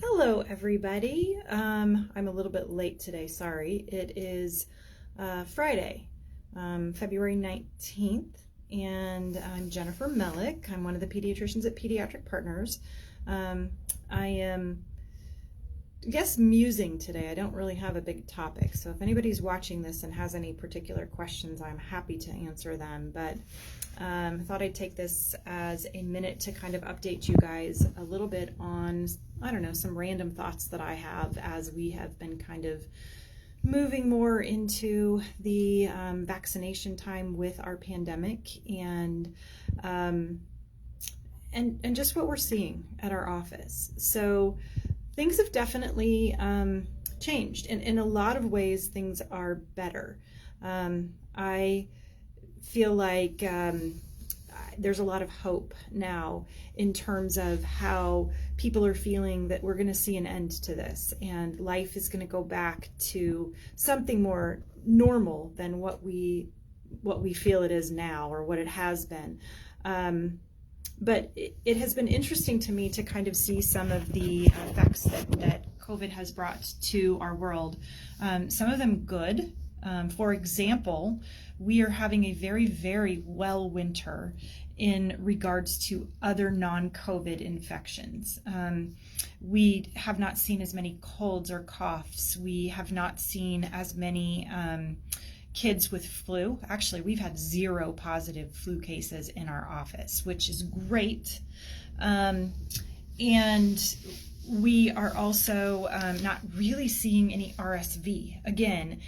Hello, everybody. I'm a little bit late today, sorry. It is Friday, February 19th, and I'm Jennifer Mellick. I'm one of the pediatricians at Pediatric Partners. I am, musing today. I don't really have a big topic, so if anybody's watching this and has any particular questions, I'm happy to answer them, but I thought I'd take this as a minute to kind of update you guys a little bit on, I don't know, some random thoughts that I have as we have been kind of moving more into the vaccination time with our pandemic and just what we're seeing at our office. So things have definitely changed. In a lot of ways, things are better. I feel like there's a lot of hope now in terms of how people are feeling that we're going to see an end to this and life is going to go back to something more normal than what we feel it is now or what it has been. But it has been interesting to me to kind of see some of the effects that COVID has brought to our world. Some of them good. For example, we are having a very, very well winter in regards to other non-COVID infections. We have not seen as many colds or coughs. We have not seen as many kids with flu. Actually, we've had 0 positive flu cases in our office, which is great. And we are also not really seeing any RSV. Again,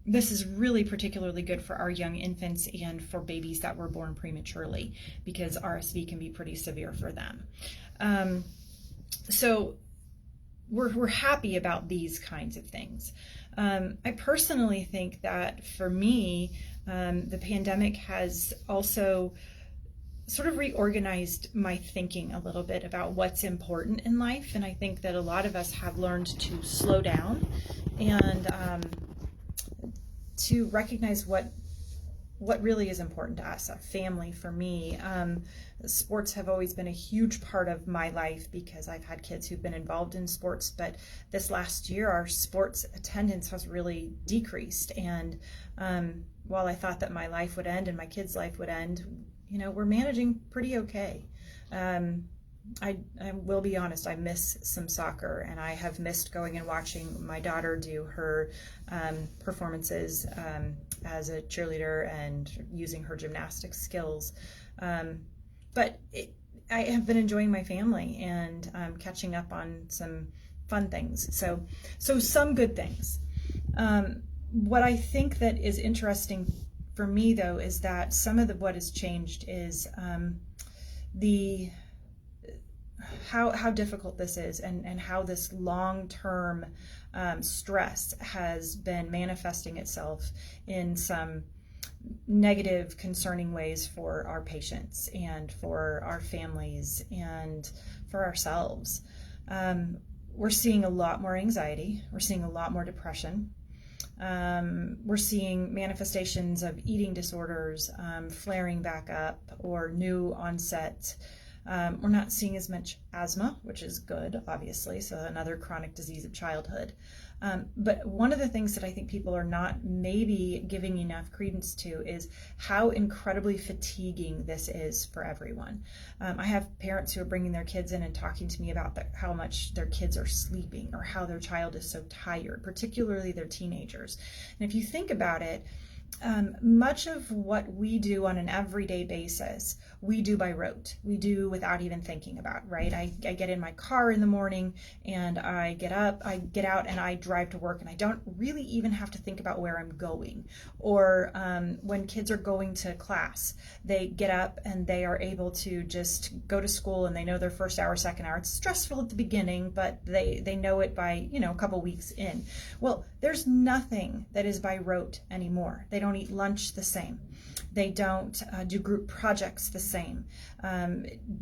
this is really particularly good for our young infants and for babies that were born prematurely because RSV can be pretty severe for them. So we're happy about these kinds of things. I personally think that for me, the pandemic has also sort of reorganized my thinking a little bit about what's important in life. And I think that a lot of us have learned to slow down and to recognize what really is important to us. Family, for me, sports have always been a huge part of my life because I've had kids who've been involved in sports, but this last year our sports attendance has really decreased. And while I thought that my life would end and my kids' life would end, we're managing pretty okay. I will be honest, I miss some soccer, and I have missed going and watching my daughter do her performances as a cheerleader and using her gymnastics skills. But I have been enjoying my family and catching up on some fun things. So some good things. What I think that is interesting for me, though, is that some of what has changed is how difficult this is and how this long-term stress has been manifesting itself in some negative, concerning ways for our patients and for our families and for ourselves. We're seeing a lot more anxiety. We're seeing a lot more depression. We're seeing manifestations of eating disorders flaring back up or new onset. We're not seeing as much asthma, which is good, obviously, so another chronic disease of childhood. But one of the things that I think people are not maybe giving enough credence to is how incredibly fatiguing this is for everyone. I have parents who are bringing their kids in and talking to me about how much their kids are sleeping or how their child is so tired, particularly their teenagers. And if you think about it, much of what we do on an everyday basis, we do by rote. We do without even thinking about, right? I get in my car in the morning and I get up, I get out and I drive to work and I don't really even have to think about where I'm going. Or when kids are going to class, they get up and they are able to just go to school and they know their first hour, second hour. It's stressful at the beginning, but they know it by, a couple weeks in. Well, there's nothing that is by rote anymore. They don't eat lunch the same. They don't do group projects the same.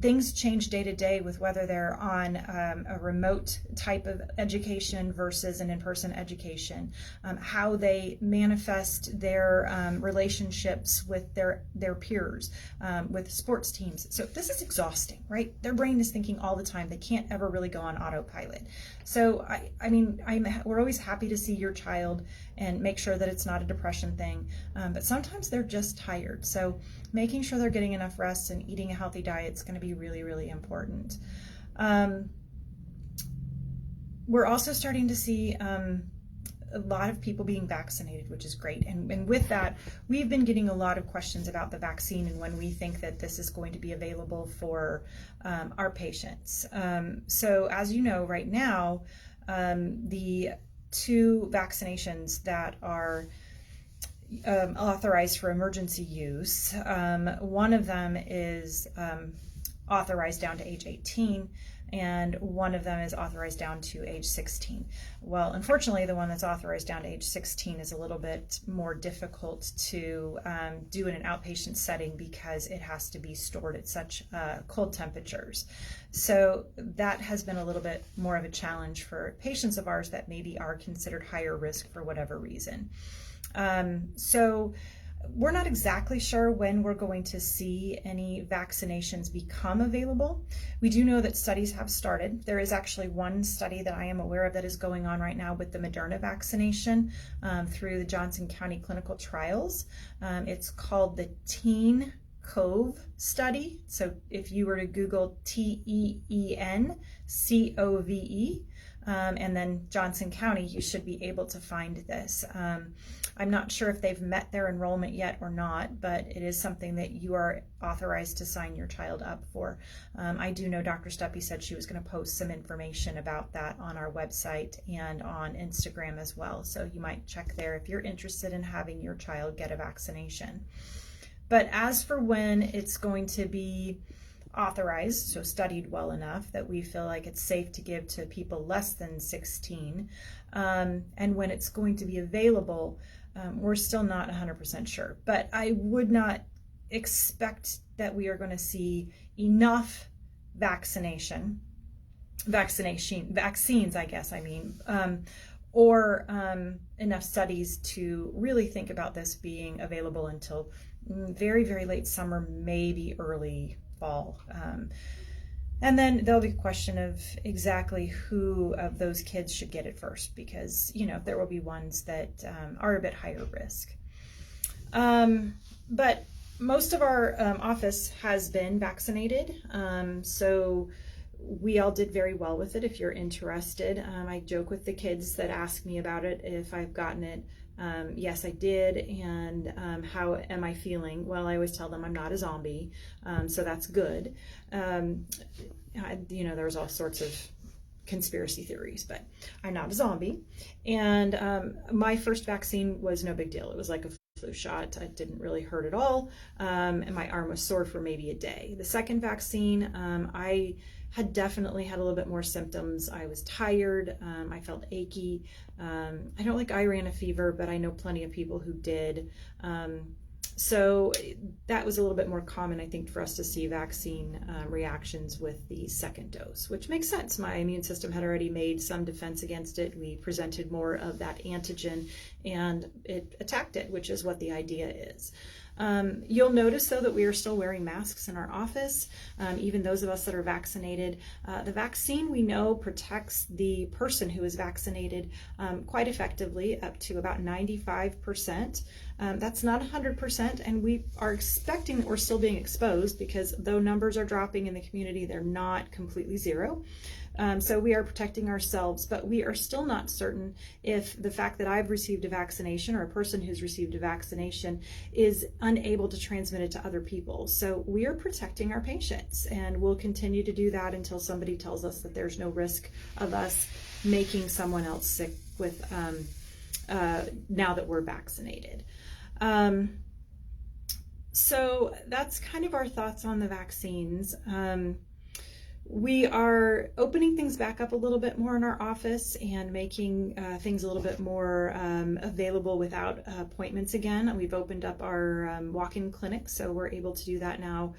Things change day to day with whether they're on a remote type of education versus an in-person education, how they manifest their relationships with their peers, with sports teams. So this is exhausting, right? Their brain is thinking all the time. They can't ever really go on autopilot. So we're always happy to see your child and make sure that it's not a depression thing. But sometimes they're just tired. So making sure they're getting enough rest and eating a healthy diet is going to be really, really important. We're also starting to see a lot of people being vaccinated, which is great. And with that, we've been getting a lot of questions about the vaccine and when we think that this is going to be available for our patients. So as you know, right now, the 2 vaccinations that are authorized for emergency use, one of them is authorized down to age 18, and one of them is authorized down to age 16. Well, unfortunately, the one that's authorized down to age 16 is a little bit more difficult to do in an outpatient setting because it has to be stored at such cold temperatures. So that has been a little bit more of a challenge for patients of ours that maybe are considered higher risk for whatever reason. So we're not exactly sure when we're going to see any vaccinations become available. We do know that studies have started. There is actually one study that I am aware of that is going on right now with the Moderna vaccination through the Johnson County clinical trials. It's called the Teen Cove study. So if you were to Google TEENCOVE, and then Johnson County, you should be able to find this. I'm not sure if they've met their enrollment yet or not, but it is something that you are authorized to sign your child up for. I do know Dr. Stuppy said she was going to post some information about that on our website and on Instagram as well. So you might check there if you're interested in having your child get a vaccination. But as for when it's going to be authorized, so studied well enough that we feel like it's safe to give to people less than 16, and when it's going to be available, we're still not 100% sure. But I would not expect that we are going to see enough vaccines, I guess, or enough studies to really think about this being available until very, very late summer, maybe early fall. And then there'll be a question of exactly who of those kids should get it first, because, there will be ones that are a bit higher risk. But most of our office has been vaccinated, so we all did very well with it. If you're interested, I joke with the kids that ask me about it if I've gotten it. Yes, I did. And how am I feeling? Well, I always tell them I'm not a zombie, so that's good. There's all sorts of conspiracy theories, but I'm not a zombie. And my first vaccine was no big deal. It was like a flu shot. It didn't really hurt at all. And my arm was sore for maybe a day. The second vaccine, I had definitely had a little bit more symptoms. I was tired. I felt achy. I don't think I ran a fever, but I know plenty of people who did. So that was a little bit more common, I think, for us to see vaccine reactions with the second dose, which makes sense. My immune system had already made some defense against it. We presented more of that antigen and it attacked it, which is what the idea is. You'll notice, though, that we are still wearing masks in our office, even those of us that are vaccinated. The vaccine, we know, protects the person who is vaccinated quite effectively, up to about 95%. That's not 100%, and we are expecting that we're still being exposed, because though numbers are dropping in the community, they're not completely zero. So we are protecting ourselves, but we are still not certain if the fact that I've received a vaccination or a person who's received a vaccination is unable to transmit it to other people. So we are protecting our patients, and we'll continue to do that until somebody tells us that there's no risk of us making someone else sick with now that we're vaccinated. So that's kind of our thoughts on the vaccines. We are opening things back up a little bit more in our office and making things a little bit more available without appointments again. We've opened up our walk-in clinic, so we're able to do that now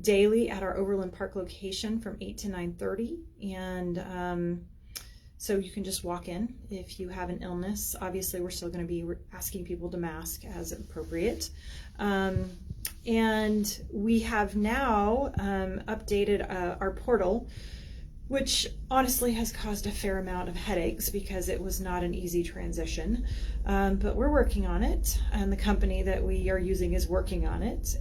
daily at our Overland Park location from 8 to 9:30. And so you can just walk in if you have an illness. Obviously, we're still going to be asking people to mask as appropriate. And we have now updated our portal, which honestly has caused a fair amount of headaches because it was not an easy transition. But we're working on it, and the company that we are using is working on it.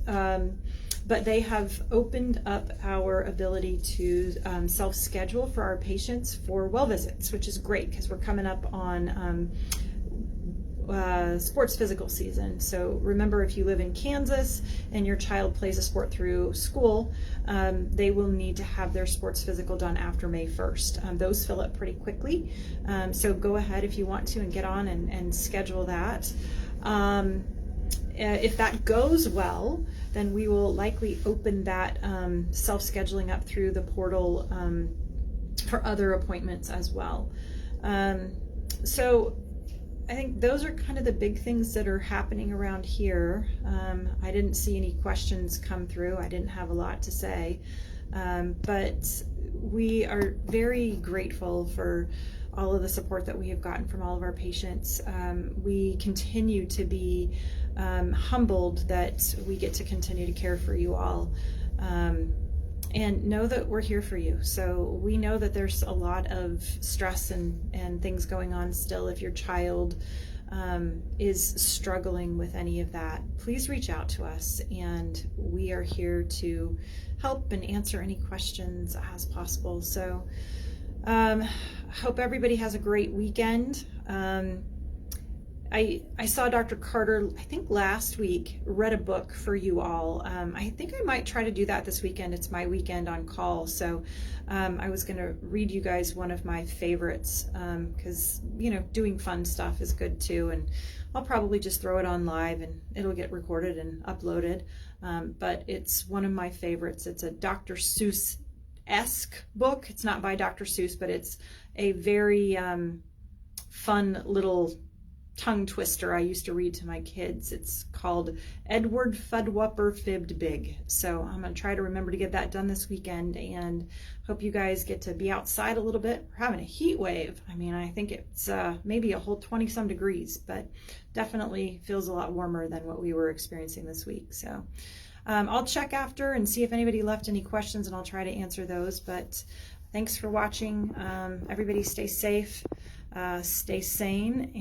But they have opened up our ability to self-schedule for our patients for well visits, which is great because we're coming up on sports physical season. So remember, if you live in Kansas and your child plays a sport through school, they will need to have their sports physical done after May 1st. Those fill up pretty quickly. So go ahead if you want to and get on and schedule that. If that goes well, then we will likely open that self-scheduling up through the portal for other appointments as well. So I think those are kind of the big things that are happening around here. I didn't see any questions come through. I didn't have a lot to say, but we are very grateful for all of the support that we have gotten from all of our patients. We continue to be humbled that we get to continue to care for you all. And know that we're here for you. So we know that there's a lot of stress and things going on still. If your child is struggling with any of that, please reach out to us, and we are here to help and answer any questions as possible. So hope everybody has a great weekend. I saw Dr. Carter, I think last week, read a book for you all. I think I might try to do that this weekend. It's my weekend on call. So I was going to read you guys one of my favorites because, you know, doing fun stuff is good too. And I'll probably just throw it on live and it'll get recorded and uploaded. But it's one of my favorites. It's a Dr. Seuss-esque book. It's not by Dr. Seuss, but it's a very fun little tongue twister I used to read to my kids. It's called Edward Fuddwupper Fibbed Big. So I'm going to try to remember to get that done this weekend, and hope you guys get to be outside a little bit. We're having a heat wave. I mean, I think it's maybe a whole 20-some degrees, but definitely feels a lot warmer than what we were experiencing this week. So I'll check after and see if anybody left any questions, and I'll try to answer those. But thanks for watching. Everybody stay safe, stay sane.